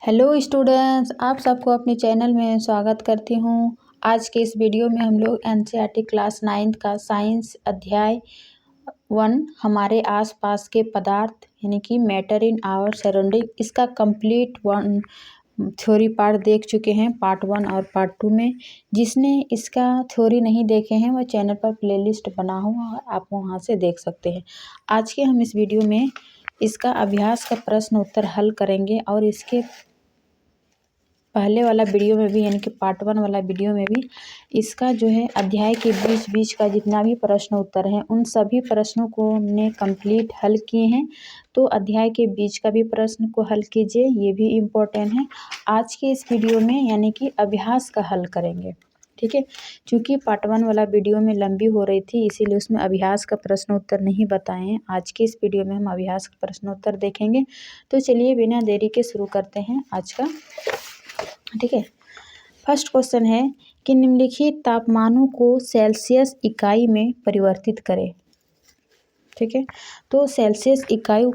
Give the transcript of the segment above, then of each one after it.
Hello students, आप सबको अपने चैनल में स्वागत करती हूँ। आज के इस वीडियो में हम लोग एनसीईआरटी क्लास 9 का साइंस अध्याय 1 हमारे आसपास के पदार्थ यानी कि मैटर इन आवर सराउंडिंग, इसका कंप्लीट वन थ्योरी पार्ट देख चुके हैं, पार्ट 1 और पार्ट 2 में। जिसने इसका थ्योरी नहीं देखे हैं वो चैनल पर प्लेलिस्ट बना हुआ है, आप वहाँ से देख सकते हैं। आज के हम इस वीडियो में इसका अभ्यास का प्रश्न उत्तर हल करेंगे और इसके पहले वाला वीडियो में भी यानी कि पार्ट 1 वाला वीडियो में भी इसका जो है अध्याय के बीच बीच का जितना भी प्रश्न उत्तर है उन सभी प्रश्नों को हमने कंप्लीट हल किए हैं। तो अध्याय के बीच का भी प्रश्न को हल कीजिए, ये भी इम्पोर्टेंट है। आज के इस वीडियो में यानी कि अभ्यास का हल करेंगे, ठीक है। क्योंकि पार्ट 1 वाला वीडियो में लंबी हो रही थी, इसीलिए उसमें अभ्यास का प्रश्न उत्तर नहीं बताए हैं। आज के इस वीडियो में हम अभ्यास का प्रश्न उत्तर देखेंगे। तो चलिए बिना देरी के शुरू करते हैं आज का, ठीक है। फर्स्ट क्वेश्चन है कि निम्नलिखित तापमानों को सेल्सियस इकाई में परिवर्तित करें, ठीक है। तो सेल्सियस इकाई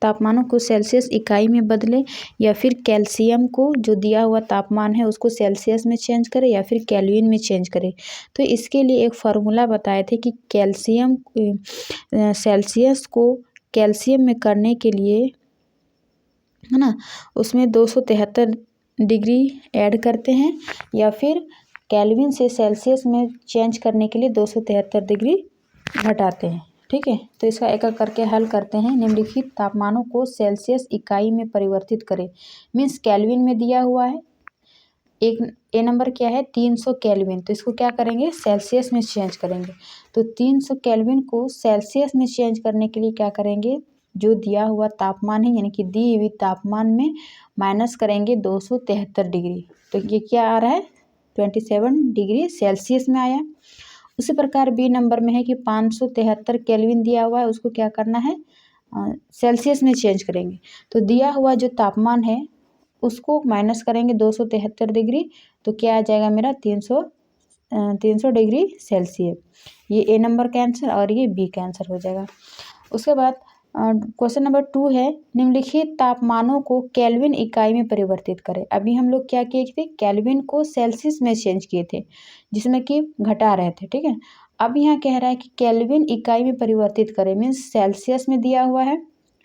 तापमानों को सेल्सियस इकाई में बदलें, या फिर कैल्शियम को जो दिया हुआ तापमान है उसको सेल्सियस में चेंज करें, या फिर केल्विन में चेंज करें। तो इसके लिए एक फार्मूला बताए थे कि कैल्शियम सेल्सियस को कैल्शियम में करने के लिए, है ना, उसमें 273 डिग्री ऐड करते हैं, या फिर केल्विन से सेल्सियस में चेंज करने के लिए 273 डिग्री घटाते हैं, ठीक है। तो इसका एक एक करके हल करते हैं। निम्नलिखित तापमानों को सेल्सियस इकाई में परिवर्तित करें, मीन्स केल्विन में दिया हुआ है। एक ए नंबर क्या है 300 केल्विन, तो इसको क्या करेंगे सेल्सियस में चेंज करेंगे। तो 300 केल्विन को सेल्सियस में चेंज करने के लिए क्या करेंगे, जो दिया हुआ तापमान है यानी कि दी हुई तापमान में माइनस करेंगे 273 डिग्री। तो ये क्या आ रहा है 27 डिग्री सेल्सियस में आया। उसी प्रकार बी नंबर में है कि 573 केल्विन दिया हुआ है, उसको क्या करना है सेल्सियस में चेंज करेंगे। तो दिया हुआ जो तापमान है उसको माइनस करेंगे 273 डिग्री, तो क्या आ जाएगा मेरा 300 डिग्री सेल्सियस। ये ए नंबर का आंसर और ये बी का आंसर हो जाएगा। उसके बाद क्वेश्चन नंबर 2 है निम्नलिखित तापमानों को केल्विन इकाई में परिवर्तित करें। अभी हम लोग क्या किए थे, केल्विन को सेल्सियस में चेंज किए थे जिसमें कि घटा रहे थे, ठीक है। अब यहाँ कह रहा है कि केल्विन इकाई में परिवर्तित करें, मीन्स सेल्सियस में दिया हुआ है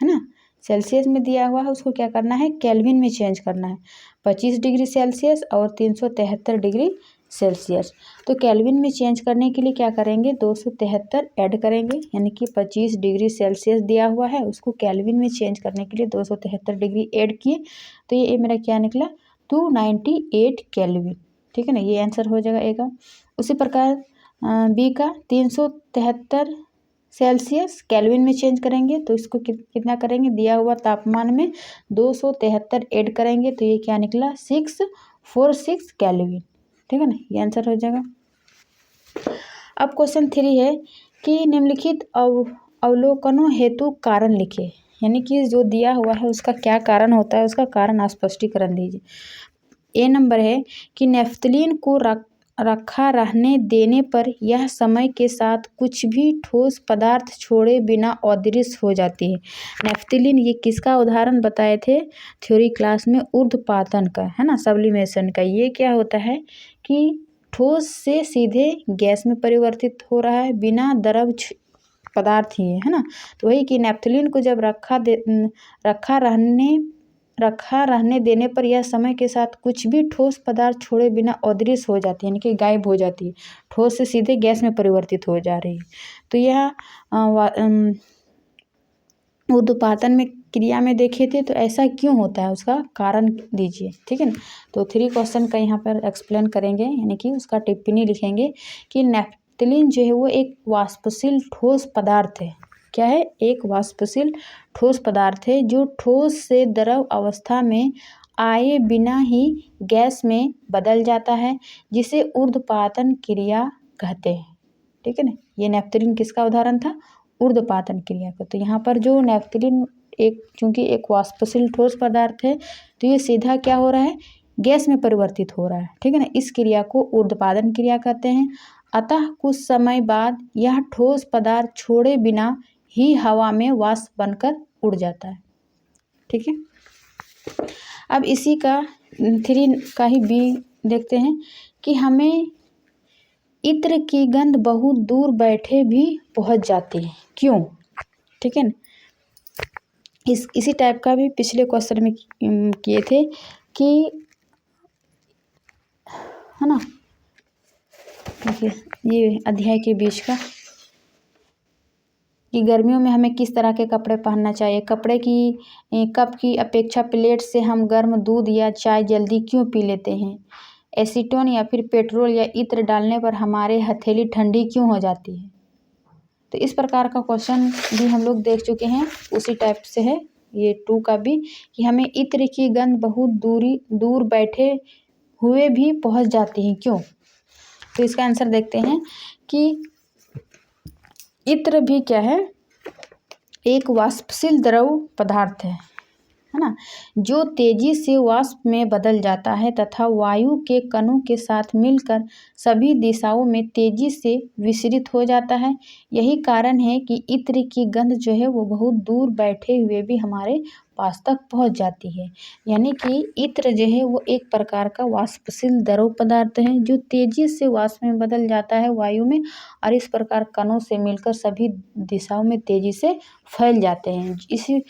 ना, सेल्सियस में दिया हुआ है, उसको क्या करना है केल्विन में चेंज करना है। 25 डिग्री सेल्सियस और 373 डिग्री सेल्सियस। तो केल्विन में चेंज करने के लिए क्या करेंगे 273 ऐड करेंगे, यानी कि 25 डिग्री सेल्सियस दिया हुआ है, उसको केल्विन में चेंज करने के लिए 273 डिग्री ऐड किए। तो ये मेरा क्या निकला 298 केल्विन, ठीक है ना, ये आंसर हो जाएगा ए का। उसी प्रकार बी का 373 सेल्सियस केल्विन में चेंज करेंगे, तो इसको कितना करेंगे दिया हुआ तापमान में 273 ऐड करेंगे, तो ये क्या निकला 646 केल्विन, ठीक है ना, ये आंसर हो जाएगा। अब क्वेश्चन 3 है कि निम्नलिखित अवलोकनों हेतु कारण लिखे, यानी कि जो दिया हुआ है उसका क्या कारण होता है, उसका कारण स्पष्टीकरण दीजिए। ए नंबर है कि नेफ्थलीन को रखा रहने देने पर यह समय के साथ कुछ भी ठोस पदार्थ छोड़े बिना अदृश्य हो जाती है। नेफ्थलीन ये किसका उदाहरण बताए थे थ्योरी क्लास में, ऊर्ध्वपातन का, है ना, सब्लिमेशन का। ये क्या होता है कि ठोस से सीधे गैस में परिवर्तित हो रहा है बिना द्रव पदार्थ ही है ना। तो वही कि नेफ्थलीन को जब रखा रहने देने पर यह समय के साथ कुछ भी ठोस पदार्थ छोड़े बिना अदृश्य हो जाती है, यानी कि गायब हो जाती है, ठोस से सीधे गैस में परिवर्तित हो जा रही है। तो यह ऊर्ध्वपातन में क्रिया में देखे थे, तो ऐसा क्यों होता है उसका कारण दीजिए, ठीक है ना। तो 3 क्वेश्चन का यहाँ पर एक्सप्लेन करेंगे, यानी कि उसका टिप्पणी लिखेंगे कि नेफ्थलीन जो है वो एक वाष्पशील ठोस पदार्थ है। क्या है, एक वाष्पशील ठोस पदार्थ है जो ठोस से द्रव अवस्था में आए बिना ही गैस में बदल जाता है, जिसे ऊर्ध्वपातन क्रिया कहते हैं, ठीक है ना। ये नेफ्थलीन किसका उदाहरण था, ऊर्ध्वपातन क्रिया का। तो यहाँ पर जो नेफ्थलीन चूंकि एक वाष्पशील ठोस पदार्थ है, तो ये सीधा क्या हो रहा है गैस में परिवर्तित हो रहा है, ठीक है ना। इस क्रिया को ऊर्ध्वपातन क्रिया कहते हैं। अतः कुछ समय बाद यह ठोस पदार्थ छोड़े बिना ही हवा में वाष्प बनकर उड़ जाता है, ठीक है। अब इसी का 3 का ही बी देखते हैं कि हमें इत्र की गंध बहुत दूर बैठे भी पहुंच जाती है, क्यों? ठीक है ना। इसी टाइप का भी पिछले क्वेश्चन में किए थे कि, है ना, देखिए ये अध्याय के बीच का कि गर्मियों में हमें किस तरह के कपड़े पहनना चाहिए। कपड़े की कप की अपेक्षा प्लेट से हम गर्म दूध या चाय जल्दी क्यों पी लेते हैं। एसीटोन या फिर पेट्रोल या इत्र डालने पर हमारे हथेली ठंडी क्यों हो जाती है। तो इस प्रकार का क्वेश्चन भी हम लोग देख चुके हैं, उसी टाइप से है ये 2 का भी कि हमें इत्र की गंध बहुत दूर बैठे हुए भी पहुंच जाती है, क्यों। तो इसका आंसर देखते हैं कि इत्र भी क्या है, एक वाष्पशील द्रव पदार्थ है ना, जो तेजी से वाष्प में बदल जाता है तथा वायु के कणों के साथ मिलकर सभी दिशाओं में तेजी से विसरित हो जाता है। यही कारण है कि इत्र की गंध जो है वो बहुत दूर बैठे हुए भी हमारे पास तक पहुंच जाती है। यानी कि इत्र जो है वो एक प्रकार का वाष्पशील द्रव पदार्थ है जो तेजी से वाष्प में बदल जाता है वायु में, और इस प्रकार कणों से मिलकर सभी दिशाओं में तेजी से फैल जाते हैं, इसी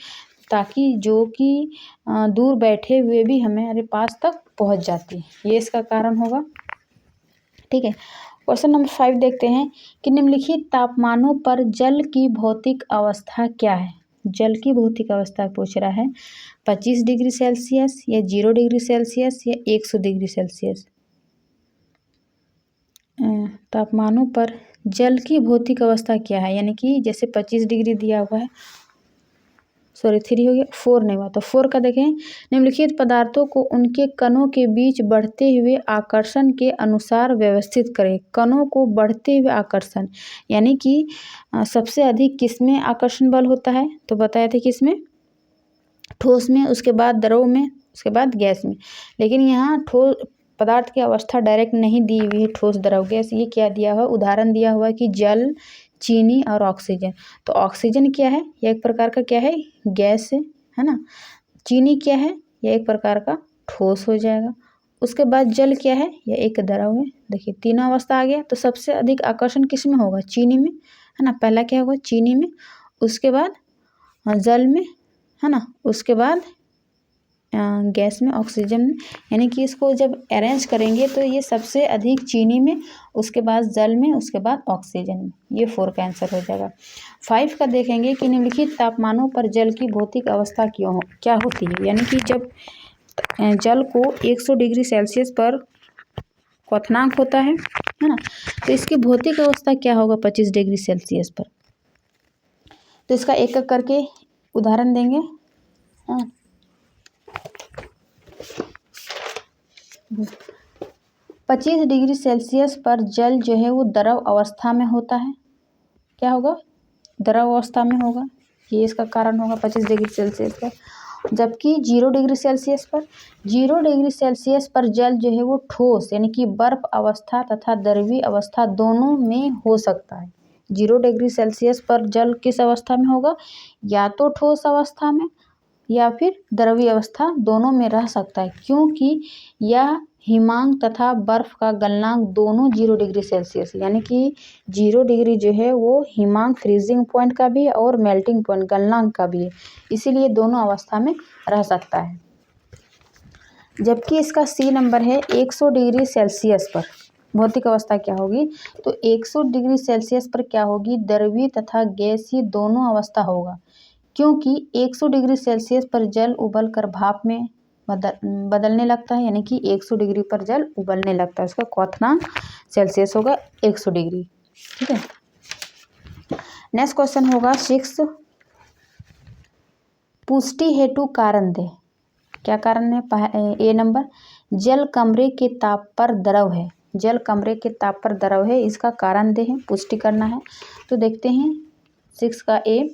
ताकि जो कि दूर बैठे हुए भी हमारे पास तक पहुंच जाती है, ये इसका कारण होगा। ठीक है, क्वेश्चन नंबर 5 देखते हैं कि निम्नलिखित तापमानों पर जल की भौतिक अवस्था क्या है। जल की भौतिक अवस्था पूछ रहा है, 25 डिग्री सेल्सियस या 0 डिग्री सेल्सियस या 100 डिग्री सेल्सियस। तापमानों पर जल की भौतिक अवस्था क्या है, यानी कि जैसे 25 डिग्री दिया हुआ है, सॉरी 3 हो गया, 4 नहीं हुआ, तो 4 का देखें, निम्नलिखित पदार्थों को उनके कणों के बीच बढ़ते हुए आकर्षण के अनुसार व्यवस्थित करें। कणों को बढ़ते हुए आकर्षण यानी कि सबसे अधिक किसमें आकर्षण बल होता है, तो बताए थे किसमें, ठोस में, उसके बाद द्रव में, उसके बाद गैस में। लेकिन यहाँ ठोस पदार्थ की अवस्था डायरेक्ट नहीं दी हुई है, ठोस द्रव गैस, ये क्या दिया हुआ, उदाहरण दिया हुआ है कि जल, चीनी और ऑक्सीजन। तो ऑक्सीजन क्या है, यह एक प्रकार का क्या है, गैस है ना। चीनी क्या है, यह एक प्रकार का ठोस हो जाएगा। उसके बाद जल क्या है, यह एक द्रव है। देखिए तीनों अवस्था आ गया, तो सबसे अधिक आकर्षण किस में होगा, चीनी में, है ना। पहला क्या होगा, चीनी में, उसके बाद जल में, है ना, उसके बाद गैस में, ऑक्सीजन में। यानी कि इसको जब अरेंज करेंगे तो ये सबसे अधिक चीनी में, उसके बाद जल में, उसके बाद ऑक्सीजन में। ये 4 का आंसर हो जाएगा। 5 का देखेंगे कि निम्नलिखित तापमानों पर जल की भौतिक अवस्था क्या होती है। यानी कि जब जल को 100 डिग्री सेल्सियस पर क्वथनांक होता है ना, तो इसकी भौतिक अवस्था क्या होगा 25 डिग्री सेल्सियस पर। तो इसका एक एक करके उदाहरण देंगे। 25 डिग्री सेल्सियस पर जल जो है वो द्रव अवस्था में होता है। क्या होगा, द्रव अवस्था में होगा, ये इसका कारण होगा 25 डिग्री सेल्सियस पर। जबकि 0 डिग्री सेल्सियस पर, 0 डिग्री सेल्सियस पर जल जो है वो ठोस यानी कि बर्फ अवस्था तथा द्रवीय अवस्था दोनों में हो सकता है। 0 डिग्री सेल्सियस पर जल किस अवस्था में होगा, या तो ठोस अवस्था में या फिर द्रवीय अवस्था, दोनों में रह सकता है, क्योंकि यह हिमांक तथा बर्फ का गलनांक दोनों 0 डिग्री सेल्सियस, यानी कि 0 डिग्री जो है वो हिमांक फ्रीजिंग पॉइंट का भी है और मेल्टिंग पॉइंट गलनांक का भी है, इसीलिए दोनों अवस्था में रह सकता है। जबकि इसका सी नंबर है 100 डिग्री सेल्सियस पर भौतिक अवस्था क्या होगी, तो 100 डिग्री सेल्सियस पर क्या होगी, द्रवीय तथा गैसीय दोनों अवस्था होगा, क्योंकि 100 डिग्री सेल्सियस पर जल उबल कर भाप में बदलने लगता है। यानी कि 100 डिग्री पर जल उबलने लगता है, उसका क्वथनांक सेल्सियस होगा 100 डिग्री। ठीक है, नेक्स्ट क्वेश्चन होगा 6, पुष्टि हेतु कारण दे। क्या कारण है, ए नंबर, जल कमरे के ताप पर द्रव है। जल कमरे के ताप पर द्रव है, इसका कारण दे है, पुष्टि करना है। तो देखते हैं 6 का ए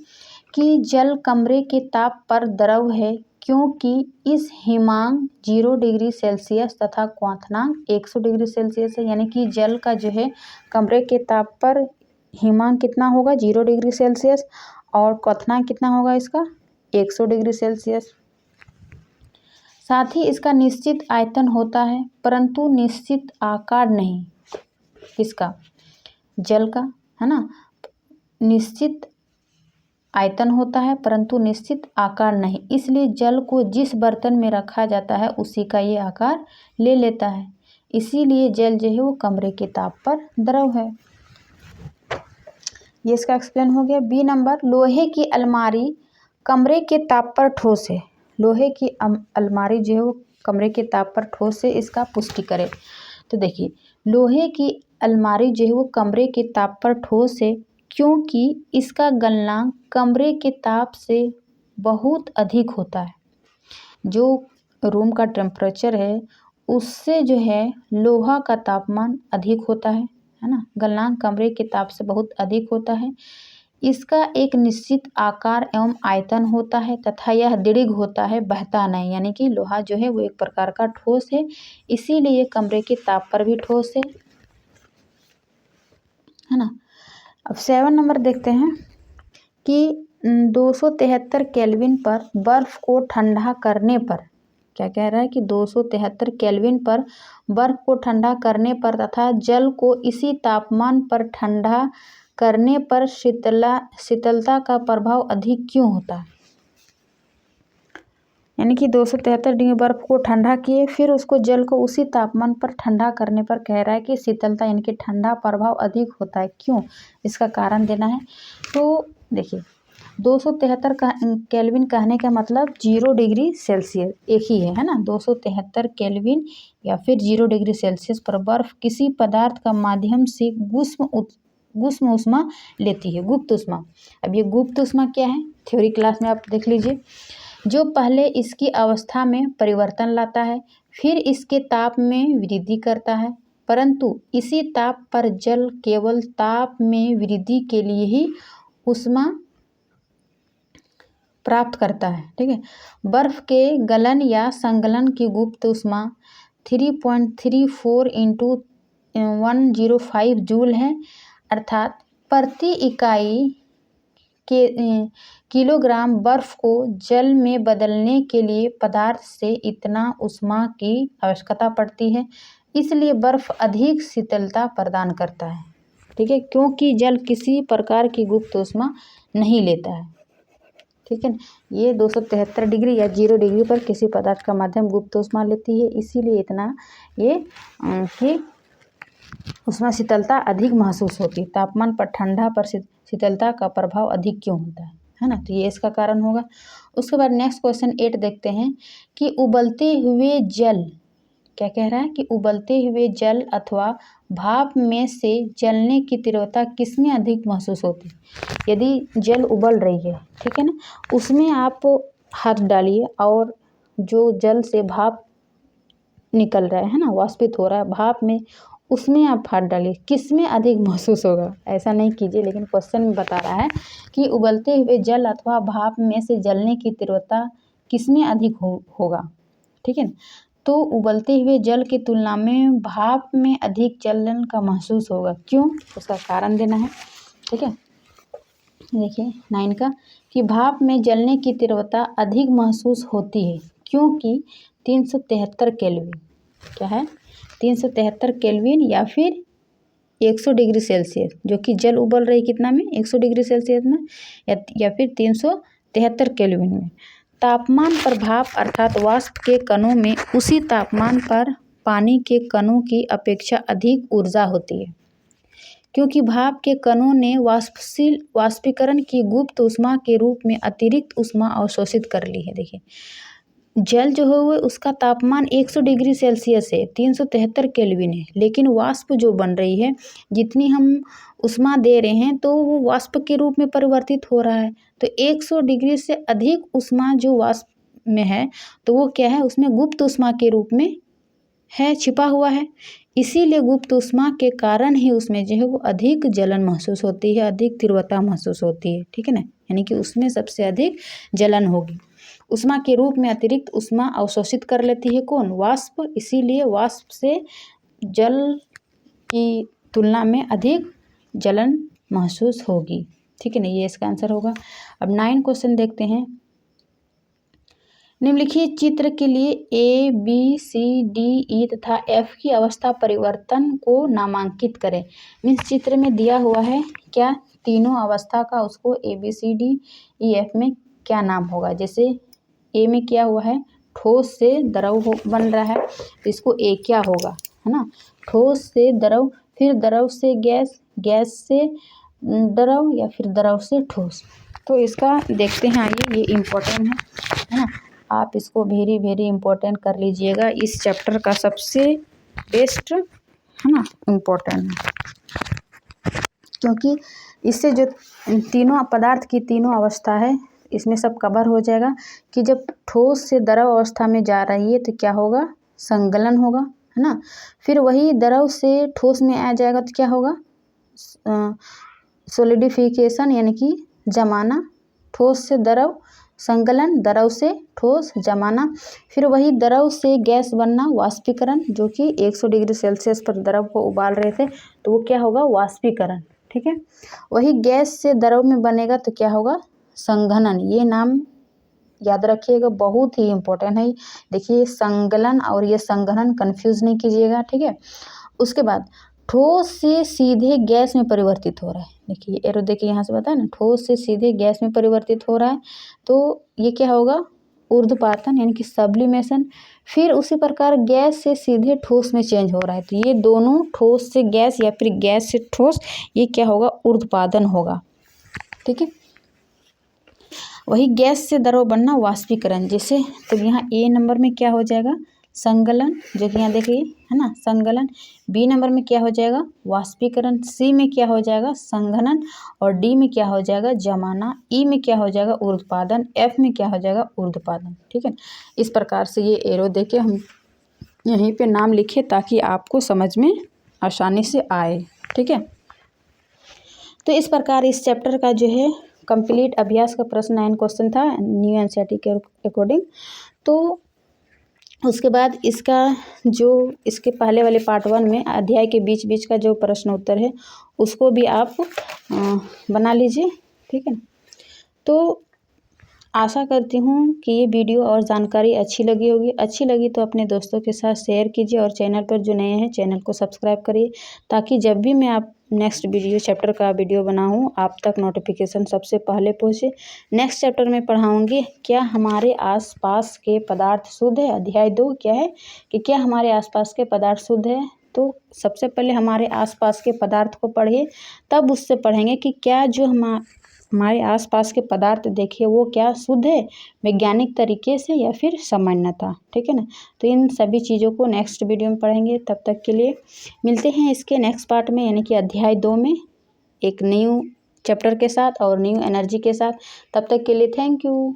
कि जल कमरे के ताप पर द्रव है क्योंकि इस हिमांक 0 डिग्री सेल्सियस तथा क्वथनांक 100 डिग्री सेल्सियस है। यानी कि जल का जो है कमरे के ताप पर हिमांक कितना होगा, 0 डिग्री सेल्सियस, और क्वथनांक कितना होगा इसका 100 डिग्री सेल्सियस। साथ ही इसका निश्चित आयतन होता है परंतु निश्चित आकार नहीं। किसका? जल का, है ना। निश्चित आयतन होता है परंतु निश्चित आकार नहीं, इसलिए जल को जिस बर्तन में रखा जाता है उसी का ये आकार ले लेता है। इसीलिए जल जो है वो कमरे के ताप पर द्रव है। ये इसका एक्सप्लेन हो गया। बी नंबर, लोहे की अलमारी कमरे के ताप पर ठोस है। लोहे की अलमारी जो है वो कमरे के ताप पर ठोस है, इसका पुष्टि करें। तो देखिए, लोहे की अलमारी जो है वो कमरे के ताप पर ठोस है क्योंकि इसका गलनांक कमरे के ताप से बहुत अधिक होता है। जो रूम का टेम्परेचर है उससे जो है लोहा का तापमान अधिक होता है ना। गलनांक कमरे के ताप से बहुत अधिक होता है। इसका एक निश्चित आकार एवं आयतन होता है तथा यह दृढ़ होता है, बहता नहीं। यानी कि लोहा जो है वो एक प्रकार का ठोस है, इसीलिए कमरे के ताप पर भी ठोस है ना। अब 7 नंबर देखते हैं कि 273 केल्विन पर बर्फ को ठंडा करने पर, क्या कह रहा है कि 273 केल्विन पर बर्फ को ठंडा करने पर तथा जल को इसी तापमान पर ठंडा करने पर शीतलता का प्रभाव अधिक क्यों होता है। यानी कि 273 डिग्री बर्फ को ठंडा किए, फिर उसको जल को उसी तापमान पर ठंडा करने पर कह रहा है कि शीतलता यानी कि ठंडा प्रभाव अधिक होता है। क्यों? इसका कारण देना है। तो देखिए, 273 का केल्विन कहने का मतलब 0 डिग्री सेल्सियस एक ही है ना। 273 केल्विन या फिर 0 डिग्री सेल्सियस पर बर्फ किसी पदार्थ का माध्यम से गुप्त ऊष्मा लेती है। गुप्त ऊष्मा। अब ये गुप्त ऊष्मा क्या है, थ्योरी क्लास में आप देख लीजिए। जो पहले इसकी अवस्था में परिवर्तन लाता है, फिर इसके ताप में वृद्धि करता है, परंतु इसी ताप पर जल केवल ताप में वृद्धि के लिए ही ऊष्मा प्राप्त करता है। ठीक है। बर्फ के गलन या संगलन की गुप्त ऊष्मा 3.34 × 105 जूल है, अर्थात प्रति इकाई के किलोग्राम बर्फ को जल में बदलने के लिए पदार्थ से इतना ऊष्मा की आवश्यकता पड़ती है। इसलिए बर्फ अधिक शीतलता प्रदान करता है। ठीक है, क्योंकि जल किसी प्रकार की गुप्त ऊष्मा नहीं लेता है। ठीक है, ये 273 डिग्री या 0 डिग्री पर किसी पदार्थ का माध्यम गुप्त ऊष्मा लेती है, इसीलिए इतना ये कि उसमें शीतलता अधिक महसूस होती है। तापमान पर ठंडा पर शीतलता का प्रभाव अधिक क्यों होता है ना। तो ये इसका कारण होगा। उसके बाद नेक्स्ट क्वेश्चन 8 देखते हैं कि उबलते हुए जल, क्या कह रहा है कि उबलते हुए जल अथवा भाप में से जलने की तीव्रता किसमें अधिक महसूस होती है। यदि जल उबल रही है, ठीक है ना, उसमें आप हाथ डालिए और जो जल से भाप निकल रहा है ना, वाष्पित हो रहा है भाप में, उसमें आप हाथ डालिए, किस में अधिक महसूस होगा। ऐसा नहीं कीजिए, लेकिन क्वेश्चन में बता रहा है कि उबलते हुए जल अथवा भाप में से जलने की तीव्रता किस में अधिक होगा। ठीक है, तो उबलते हुए जल की तुलना में भाप में अधिक जलन का महसूस होगा। क्यों? उसका कारण देना है। ठीक है, देखिए 9 का कि भाप में जलने की तीव्रता अधिक महसूस होती है क्योंकि 373 केल्विन, क्या है 373 केल्विन या फिर 100 डिग्री सेल्सियस, जो कि जल उबल रही कितना में 100 डिग्री सेल्सियस में या फिर 373 केल्विन में। तापमान पर भाप अर्थात वाष्प के कणों में उसी तापमान पर पानी के कणों की अपेक्षा अधिक ऊर्जा होती है, क्योंकि भाप के कणों ने वाष्पीकरण की गुप्त ऊष्मा के रूप में अतिरिक्त ऊष्मा अवशोषित कर ली है। देखिए, जल जो है वो उसका तापमान 100 डिग्री सेल्सियस है, 373 केल्विन है, लेकिन वाष्प जो बन रही है, जितनी हम ऊष्मा दे रहे हैं तो वो वाष्प के रूप में परिवर्तित हो रहा है। तो 100 डिग्री से अधिक ऊष्मा जो वाष्प में है तो वो क्या है, उसमें गुप्त ऊष्मा के रूप में है, छिपा हुआ है। इसीलिए गुप्त ऊष्मा के कारण ही उसमें जो है वो अधिक जलन महसूस होती है, अधिक तीव्रता महसूस होती है। ठीक है ना, यानी कि उसमें सबसे अधिक जलन होगी। ऊष्मा के रूप में अतिरिक्त ऊष्मा अवशोषित कर लेती है कौन? वाष्प। इसीलिए वाष्प से जल की तुलना में अधिक जलन महसूस होगी। ठीक है ना, ये इसका आंसर होगा। अब 9 क्वेश्चन देखते हैं निम्नलिखित चित्र के लिए ए बी सी डी ई तथा एफ की अवस्था परिवर्तन को नामांकित करें। मीन्स चित्र में दिया हुआ है क्या तीनों अवस्था का, उसको A B C D E F में क्या नाम होगा। जैसे ए में क्या हुआ है, ठोस से द्रव बन रहा है, तो इसको ए क्या होगा, है ना। ठोस से द्रव, फिर द्रव से गैस, गैस से द्रव, या फिर द्रव से ठोस। तो इसका देखते हैं आइए, ये इम्पोर्टेंट है ना। आप इसको वेरी वेरी इम्पोर्टेंट कर लीजिएगा, इस चैप्टर का सबसे बेस्ट, है ना, इम्पोर्टेंट है, क्योंकि इससे जो तीनों पदार्थ की तीनों अवस्था है इसमें सब कवर हो जाएगा कि जब ठोस से द्रव अवस्था में जा रही है तो क्या होगा, संगलन होगा, है ना। फिर वही द्रव से ठोस में आ जाएगा तो क्या होगा, सॉलिडिफिकेशन यानी कि जमाना। ठोस से द्रव संकलन, द्रव से ठोस जमाना। फिर वही द्रव से गैस बनना, वाष्पीकरण, जो कि 100 डिग्री सेल्सियस पर द्रव को उबाल रहे थे तो वो क्या होगा, वाष्पीकरण। ठीक है, वही गैस से द्रव में बनेगा तो क्या होगा, संघनन। ये नाम याद रखिएगा, बहुत ही इम्पोर्टेंट है। देखिए संगलन और ये संघनन कंफ्यूज नहीं कीजिएगा, ठीक है। उसके बाद ठोस से सीधे गैस में परिवर्तित हो रहा है। देखिए एरो देखिए यहाँ से बताया ना, ठोस से सीधे गैस में परिवर्तित हो रहा है तो ये क्या होगा, ऊर्ध्वपातन यानी कि सब्लिमेशन। फिर उसी प्रकार गैस से सीधे ठोस में चेंज हो रहा है तो ये दोनों ठोस से गैस या फिर गैस से ठोस, ये क्या होगा, ऊर्ध्वपातन होगा। ठीक है, वही गैस से द्रव बनना, वाष्पीकरण। जैसे तो यहाँ ए नंबर में क्या हो जाएगा, संगलन, जो कि यहाँ देखिए है ना, संगलन। बी नंबर में क्या हो जाएगा, वाष्पीकरण। सी में क्या हो जाएगा, संघनन। और डी में क्या हो जाएगा, जमाना। ई में क्या हो जाएगा, ऊर्ध्वपातन। एफ में क्या हो जाएगा, ऊर्ध्वपातन। ठीक है, इस प्रकार से ये एरो देके हम यहीं पे नाम लिखे ताकि आपको समझ में आसानी से आए। ठीक है, तो इस प्रकार इस चैप्टर का जो है कंप्लीट अभ्यास का प्रश्न 9 क्वेश्चन था न्यू एनसीईआरटी के अकॉर्डिंग। तो उसके बाद इसका जो इसके पहले वाले पार्ट 1 में अध्याय के बीच बीच का जो प्रश्न उत्तर है उसको भी आप बना लीजिए। ठीक है, तो आशा करती हूँ कि ये वीडियो और जानकारी अच्छी लगी होगी। अच्छी लगी तो अपने दोस्तों के साथ शेयर कीजिए और चैनल पर जो नए हैं चैनल को सब्सक्राइब करिए ताकि जब भी मैं आप नेक्स्ट वीडियो चैप्टर का वीडियो बनाऊँ आप तक नोटिफिकेशन सबसे पहले पहुँचे। नेक्स्ट चैप्टर में पढ़ाऊँगी क्या हमारे आसपास के पदार्थ शुद्ध है। अध्याय 2 क्या है कि क्या हमारे आसपास के पदार्थ शुद्ध है। तो सबसे पहले हमारे आसपास के पदार्थ को पढ़िए, तब उससे पढ़ेंगे कि क्या जो हमारे आसपास के पदार्थ देखिए वो क्या शुद्ध है वैज्ञानिक तरीके से या फिर सामान्यतः। ठीक है ना, तो इन सभी चीज़ों को नेक्स्ट वीडियो में पढ़ेंगे। तब तक के लिए मिलते हैं इसके नेक्स्ट पार्ट में यानी कि अध्याय 2 में एक न्यू चैप्टर के साथ और न्यू एनर्जी के साथ। तब तक के लिए थैंक यू।